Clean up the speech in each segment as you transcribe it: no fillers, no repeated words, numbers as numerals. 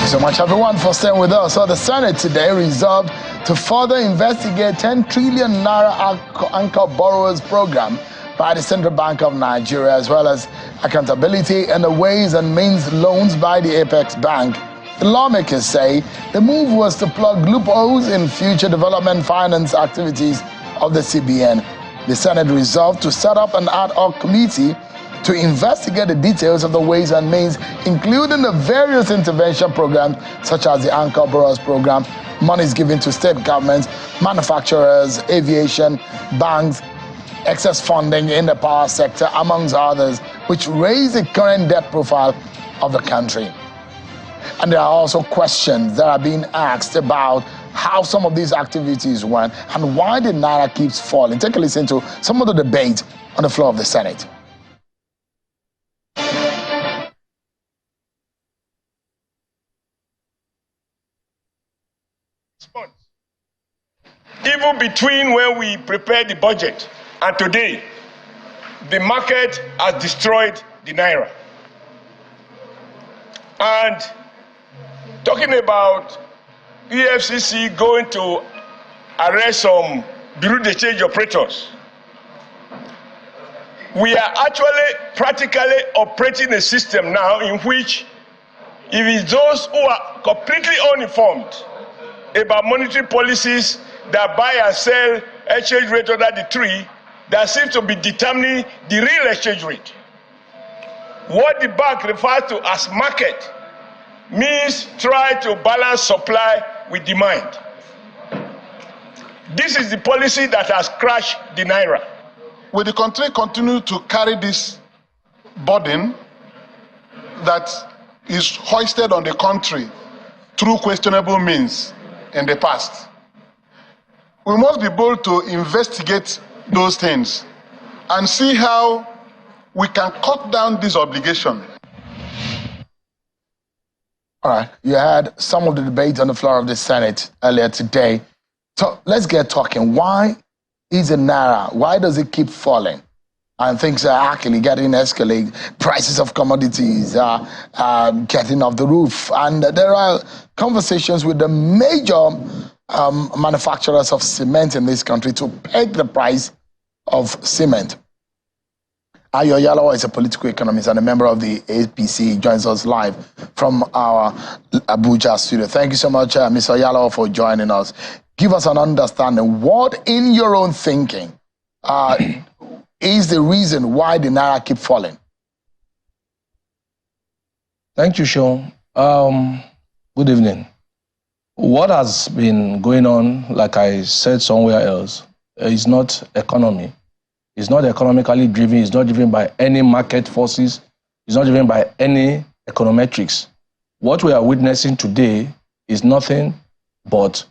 you so much, everyone, for staying with us. So the Senate today resolved to further investigate 10 trillion Naira anchor borrowers program by the Central Bank of Nigeria, as well as accountability and the ways and means loans by the Apex Bank. The lawmakers say the move was to plug loopholes in future development finance activities of the CBN. The Senate resolved to set up an ad hoc committee to investigate the details of the ways and means, including the various intervention programs such as the Anchor Borrowers Program, monies given to state governments, manufacturers, aviation, banks, excess funding in the power sector, amongst others, which raise the current debt profile of the country. And there are also questions that are being asked about how some of these activities went and why the Naira keeps falling. Take a listen to some of the debate on the floor of the Senate. Even between when we prepared the budget and today, the market has destroyed the Naira. And talking about EFCC going to arrest some bureau de change operators, we are actually practically operating a system now in which if it's those who are completely uninformed about monetary policies that buy and sell exchange rate under the tree that seems to be determining the real exchange rate. What the bank refers to as market means try to balance supply with demand. This is the policy that has crashed the Naira. Will the country continue to carry this burden that is hoisted on the country through questionable means in the past? We must be bold to investigate those things and see how we can cut down this obligation. All right, you had some of the debate on the floor of the Senate earlier today. So let's get talking. Why is it Naira? Why does it keep falling? And things are actually getting escalated. Prices of commodities are getting off the roof. And there are conversations with the major manufacturers of cement in this country to peg the price of cement. Oyalowo is a political economist and a member of the APC. He joins us live from our Abuja studio. Thank you so much, Mr. Oyalowo, for joining us. Give us an understanding. What, in your own thinking, is the reason why the Naira keep falling? Thank you, Sean. Good evening. What has been going on, like I said somewhere else, is not economy. It's not economically driven. It's not driven by any market forces. It's not driven by any econometrics. What we are witnessing today is nothing but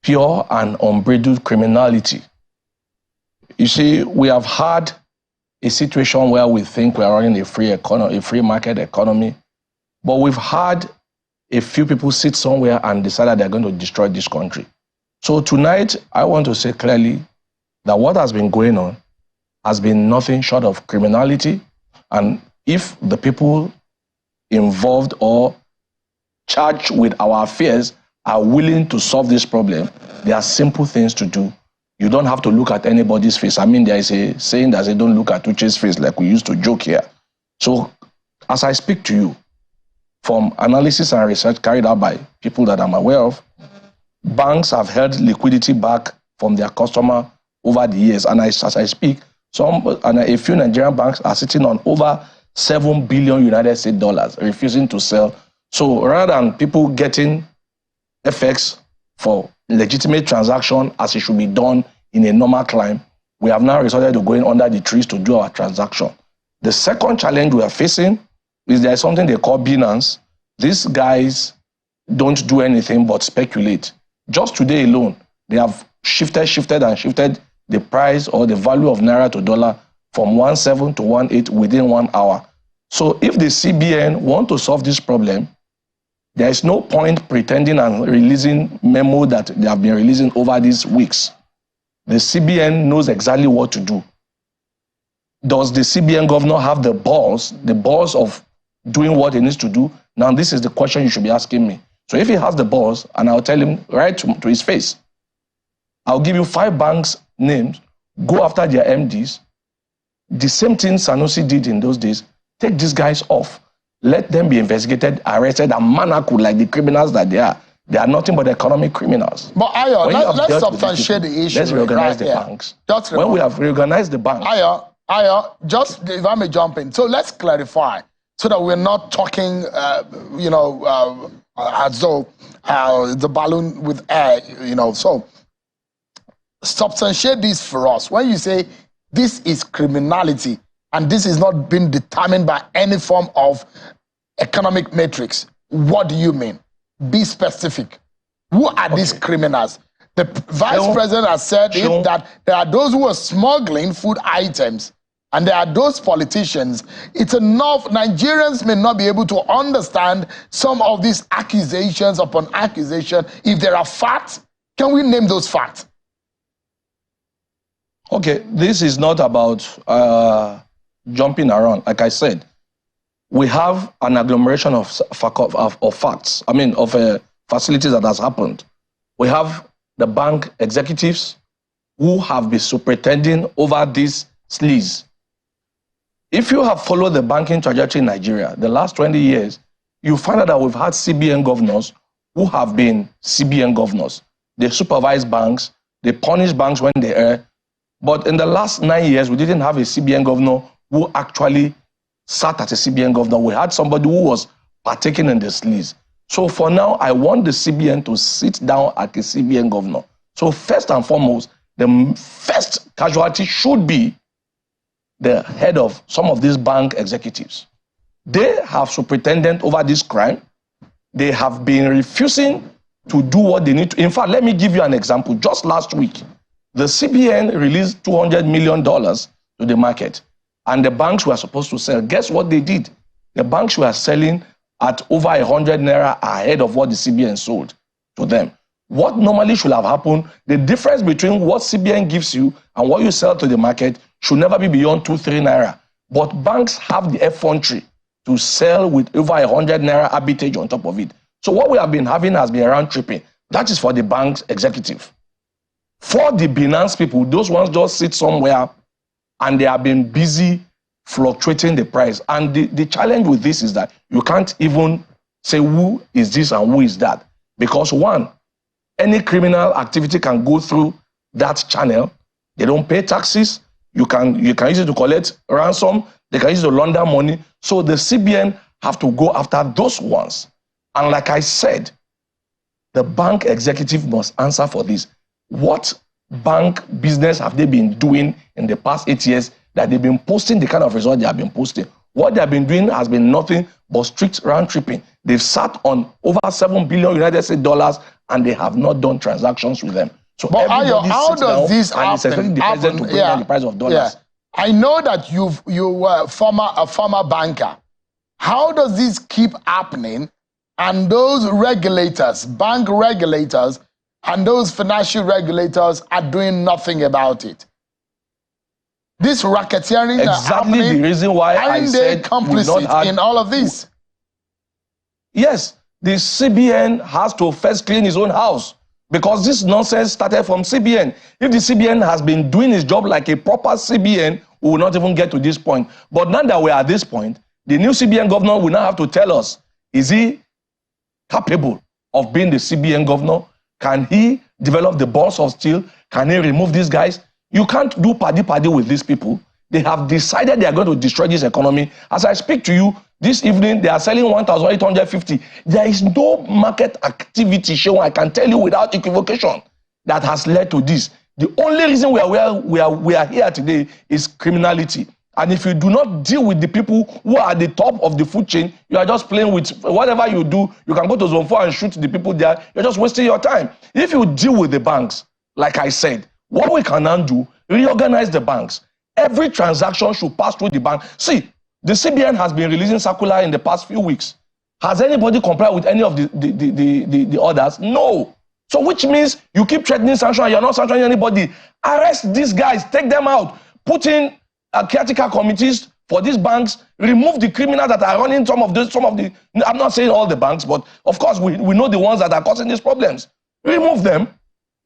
pure and unbridled criminality. You see, we have had a situation where we think we are running a free market economy, but we've had a few people sit somewhere and decided they're going to destroy this country. So tonight, I want to say clearly that what has been going on has been nothing short of criminality. And if the people involved or charged with our affairs are willing to solve this problem, there are simple things to do. You don't have to look at anybody's face. I mean, there is a saying that says, don't look at Uche's face, like we used to joke here. So as I speak to you, from analysis and research carried out by people that I'm aware of, banks have held liquidity back from their customer over the years. And as I speak, a few Nigerian banks are sitting on over $7 billion United States dollars, refusing to sell. So rather than people getting FX for legitimate transaction as it should be done in a normal climb, we have now resorted to going under the trees to do our transaction. The second challenge we are facing is there is something they call Binance. These guys don't do anything but speculate. Just today alone, they have shifted the price or the value of Naira to dollar from 1.7 to 1.8 within 1 hour. So if the CBN want to solve this problem, there is no point pretending and releasing memo that they have been releasing over these weeks. The CBN knows exactly what to do. Does the CBN governor have the balls of doing what he needs to do? Now, this is the question you should be asking me. So if he has the balls, and I'll tell him right to his face, I'll give you 5 banks' names, go after their MDs. The same thing Sanusi did in those days. Take these guys off. Let them be investigated, arrested, and manacled like the criminals that they are. They are nothing but economic criminals. But Ayo, let's substantiate the issue. Let's reorganize the banks. When we have reorganized the banks. Ayo, just if I may jump in. So let's clarify so that we're not talking, as though the balloon with air, So substantiate this for us. When you say this is criminality and this is not being determined by any form of economic matrix, what do you mean? Be specific. Who are these criminals? The vice president has said that there are those who are smuggling food items and there are those politicians. It's enough. Nigerians may not be able to understand some of these accusations upon accusation. If there are facts, can we name those facts? Okay, this is not about jumping around. Like I said, we have an agglomeration of facts, of facilities that has happened. We have the bank executives who have been superintending over these sleaze. If you have followed the banking trajectory in Nigeria, the last 20 years, you find out that we've had CBN governors who have been CBN governors. They supervise banks, they punish banks when they err. But in the last 9 years, we didn't have a CBN governor who actually sat as a CBN governor. We had somebody who was partaking in the sleaze. So for now, I want the CBN to sit down as a CBN governor. So first and foremost, the first casualty should be the head of some of these bank executives. They have superintendent over this crime. They have been refusing to do what they need to. In fact, let me give you an example. Just last week, the CBN released $200 million to the market, and the banks were supposed to sell. Guess what they did? The banks were selling at over 100 Naira ahead of what the CBN sold to them. What normally should have happened, the difference between what CBN gives you and what you sell to the market should never be beyond 2-3 Naira. But banks have the effrontery to sell with over 100 Naira arbitrage on top of it. So what we have been having has been around tripping. That is for the bank's executive. For the Binance people, those ones just sit somewhere and they have been busy fluctuating the price. And the challenge with this is that you can't even say who is this and who is that. Because one, any criminal activity can go through that channel. They don't pay taxes. You can use it to collect ransom. They can use it to launder money. So the CBN have to go after those ones. And like I said, the bank executive must answer for this. What bank business have they been doing in the past 8 years that they've been posting the kind of result they have been posting? What they have been doing has been nothing but strict round tripping. They've sat on over $7 billion United States dollars and they have not done transactions with them. So but Ayo, how does this happen? To bring down the price of dollars. Yeah. I know that you were a former banker. How does this keep happening? And those regulators, bank regulators, and those financial regulators are doing nothing about it. This racketeering exactly the reason why I said complicit in all of this. Yes, the CBN has to first clean his own house because this nonsense started from CBN. If the CBN has been doing his job like a proper CBN, we will not even get to this point. But now that we are at this point, the new CBN governor will now have to tell us, is he capable of being the CBN governor? Can he develop the balls of steel? Can he remove these guys? You can't do paddy with these people. They have decided they are going to destroy this economy. As I speak to you this evening, they are selling 1,850. There is no market activity show, I can tell you without equivocation, that has led to this. The only reason we are here today is criminality. And if you do not deal with the people who are at the top of the food chain, you are just playing with whatever you do. You can go to Zone 4 and shoot the people there. You're just wasting your time. If you deal with the banks, like I said, what we can now do, reorganize the banks. Every transaction should pass through the bank. See, the CBN has been releasing circular in the past few weeks. Has anybody complied with any of the orders? No. So which means you keep threatening sanction and you're not sanctioning anybody. Arrest these guys, take them out, put in caretaker committees for these banks, remove the criminals that are running some of the, I'm not saying all the banks, but of course we know the ones that are causing these problems. Remove them,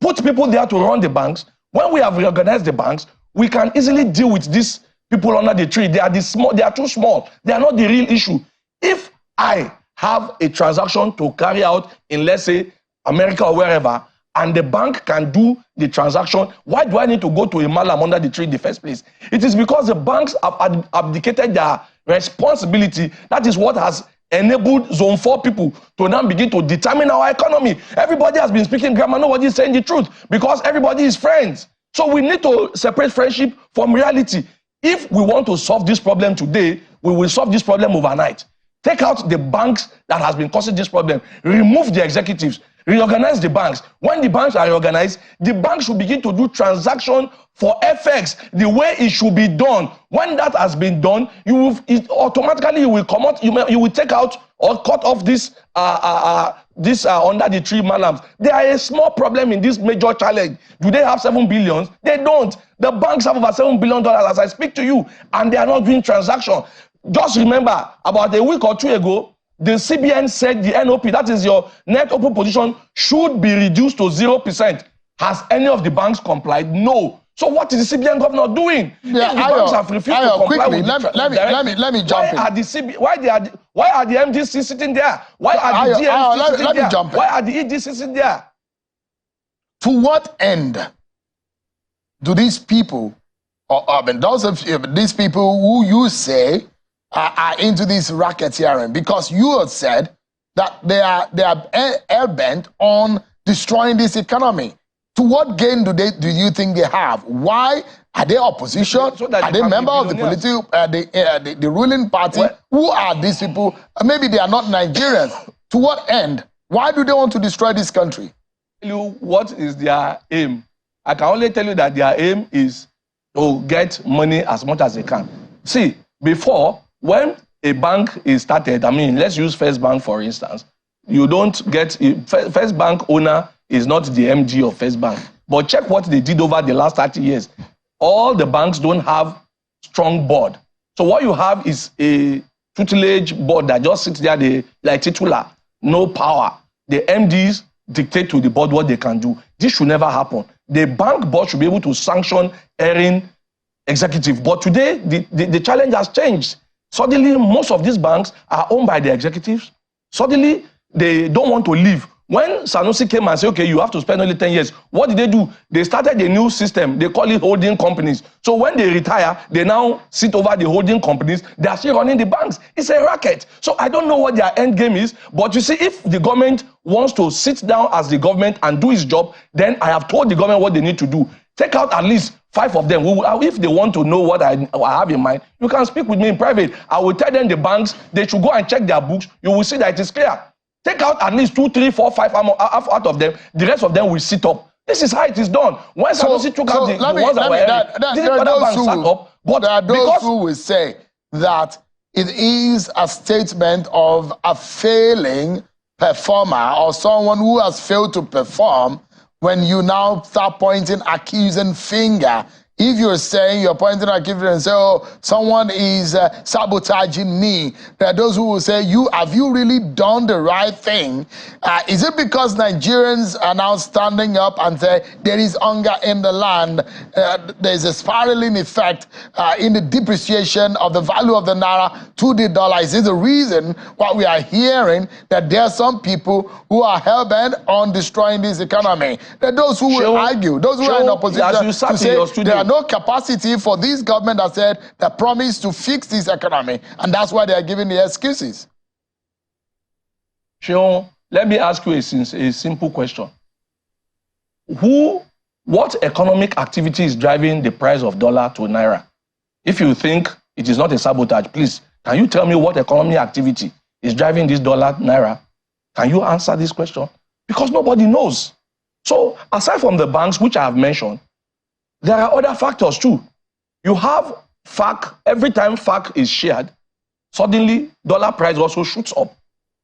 put people there to run the banks. When we have reorganized the banks, we can easily deal with these people under the tree. They are too small. They are not the real issue. If I have a transaction to carry out in, let's say, America or wherever, and the bank can do the transaction, why do I need to go to a malam under the tree in the first place? It is because the banks have abdicated their responsibility. That is what has enabled Zone 4 people to now begin to determine our economy. Everybody has been speaking grammar, nobody is saying the truth, because everybody is friends. So we need to separate friendship from reality. If we want to solve this problem today, we will solve this problem overnight. Take out the banks that has been causing this problem. Remove the executives. Reorganize the banks. When the banks are reorganized, the banks should begin to do transaction for FX the way it should be done. When that has been done, automatically you will come out. You will take out or cut off this under the tree malams. They are a small problem in this major challenge. Do they have 7 billion? They don't. The banks have over $7 billion as I speak to you, and they are not doing transaction. Just remember, about a week or two ago, the CBN said the NOP, that is your net open position, should be reduced to 0%. Has any of the banks complied? No. So what is the CBN governor doing? Yeah, if the banks have refused to comply with let me jump in. Why are the MDC sitting there? Why are the DMC sitting there? Why are the EDC sitting there? To what end do these people, those of these people who you say are into this racketeering, because you have said that they are hell-bent on destroying this economy. To what gain do you think they have? Why are they opposition? Are they members of the political the ruling party? Who are these people? Maybe they are not Nigerians. To what end? Why do they want to destroy this country? What is their aim? I can only tell you that their aim is to get money as much as they can. See, before, when a bank is started, I mean, let's use First Bank for instance, you don't get, First Bank owner is not the MD of First Bank. But check what they did over the last 30 years. All the banks don't have strong board. So what you have is a tutelage board that just sits there, like titular, no power. The MDs dictate to the board what they can do. This should never happen. The bank board should be able to sanction erring executive. But today, the challenge has changed. Suddenly, most of these banks are owned by the executives. Suddenly, they don't want to leave. When Sanusi came and said, okay, you have to spend only 10 years, what did they do? They started a new system. They call it holding companies. So when they retire, they now sit over the holding companies. They are still running the banks. It's a racket. So I don't know what their end game is. But you see, if the government wants to sit down as the government and do its job, then I have told the government what they need to do. Take out at least 5 of them. If they want to know what I have in mind, you can speak with me in private. I will tell them the banks, they should go and check their books. You will see that it is clear. Take out at least 2, 3, 4, 5 out of them. The rest of them will sit up. This is how it is done. When Sanusi took out the ones that were there are those who will say that it is a statement of a failing performer or someone who has failed to perform when you now start pointing accusing finger. If you're saying you're pointing at Kifre and say, oh, someone is sabotaging me, there are those who will say, have you really done the right thing? Is it because Nigerians are now standing up and say there is hunger in the land? There's a spiraling effect in the depreciation of the value of the Naira to the dollar. Is it the reason why we are hearing that there are some people who are hell-bent on destroying this economy? There are those who will argue, those who are in opposition to say there are no capacity for this government that promised to fix this economy, and that's why they are giving the excuses. Sean, let me ask you a simple question. What economic activity is driving the price of dollar to Naira? If you think it is not a sabotage, please, can you tell me what economic activity is driving this dollar Naira? Can you answer this question? Because nobody knows. So, aside from the banks, which I have mentioned, there are other factors too. You have FAC, every time FAC is shared, suddenly dollar price also shoots up.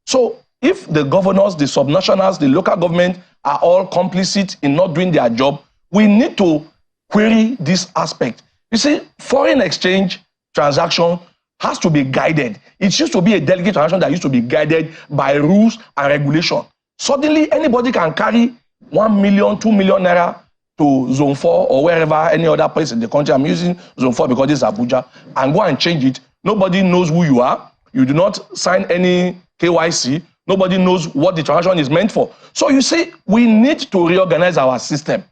So if the governors, the subnationals, the local government are all complicit in not doing their job, we need to query this aspect. You see, foreign exchange transaction has to be guided. It used to be a delicate transaction that used to be guided by rules and regulation. Suddenly, anybody can carry 1 million, 2 million naira to Zone 4 or wherever, any other place in the country. I'm using Zone 4 because this is Abuja, and go and change it. Nobody knows who you are. You do not sign any KYC. Nobody knows what the transaction is meant for. So you see, we need to reorganize our system.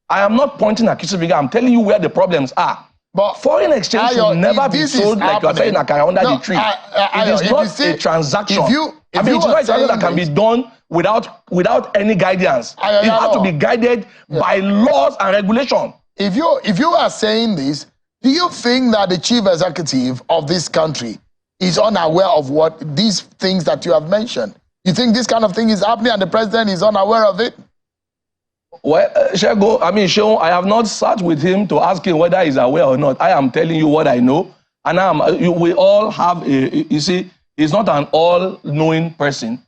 I am not pointing accusing finger. I'm telling you where the problems are. But foreign exchange should never be sold like you're saying Akara under the tree. It is not a transaction. It's not a transaction that can be done without any guidance. It has to be guided by laws and regulation. If you are saying this, do you think that the chief executive of this country is unaware of what these things that you have mentioned? You think this kind of thing is happening and the president is unaware of it? Well, Sheon, I have not sat with him to ask him whether he's aware or not. I am telling you what I know. And we all have you see, he's not an all-knowing person.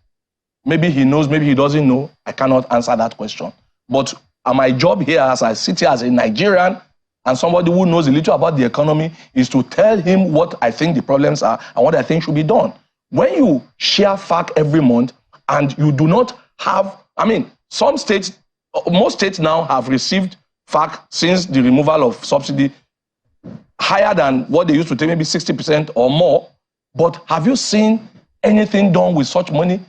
Maybe he knows, maybe he doesn't know. I cannot answer that question. But my job here, as I sit here as a Nigerian and somebody who knows a little about the economy, is to tell him what I think the problems are and what I think should be done. When you share FAQ every month and you do not have, some states, most states now have received FAQ since the removal of subsidy higher than what they used to take, maybe 60% or more. But have you seen anything done with such money?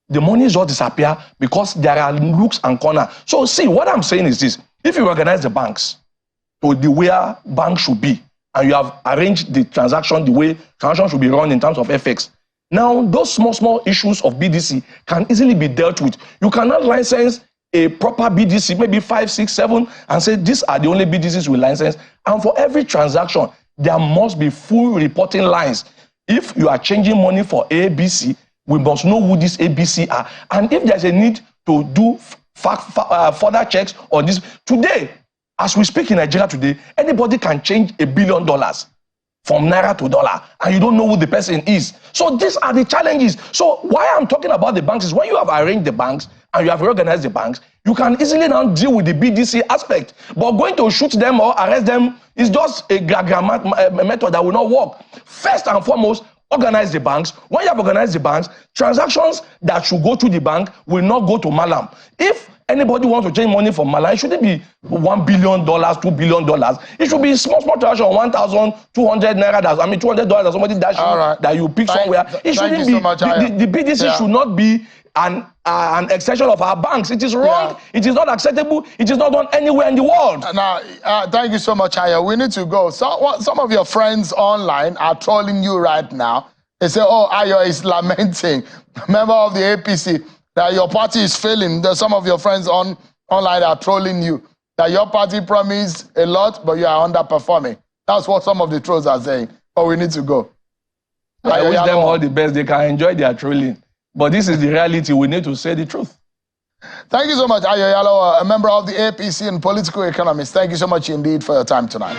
The money just disappear because there are nooks and corners. So see, what I'm saying is this. If you organize the banks to the way banks should be, and you have arranged the transaction the way transaction should be run in terms of FX, now those small issues of BDC can easily be dealt with. You cannot license a proper BDC, maybe 5, 6, 7, and say these are the only BDCs we license. And for every transaction, there must be full reporting lines. If you are changing money for ABC, we must know who these ABC are. And if there's a need to do further checks on this, today, as we speak in Nigeria today, anybody can change $1 billion from Naira to dollar, and you don't know who the person is. So these are the challenges. So why I'm talking about the banks is when you have arranged the banks and you have reorganized the banks, you can easily now deal with the BDC aspect. But going to shoot them or arrest them is just a method that will not work. First and foremost, organize the banks. When you have organized the banks, transactions that should go to the bank will not go to Malam. If anybody wants to change money from Malam, it shouldn't be $1 billion, $2 billion. It should be small transaction, 1,200 naira. $200 that somebody that you pick somewhere. It shouldn't be. The BDC should not be an extension of our banks. It is wrong. Yeah. It is not acceptable. It is not done anywhere in the world. Now, thank you so much, Ayo. We need to go. So, some of your friends online are trolling you right now. They say, oh, Ayo is lamenting, member of the APC, that your party is failing. There's some of your friends online are trolling you, that your party promised a lot, but you are underperforming. That's what some of the trolls are saying. But we need to go. I wish them all the best. They can enjoy their trolling. But this is the reality. We need to say the truth. Thank you so much, Oyalowo, a member of the APC and political economist. Thank you so much indeed for your time tonight.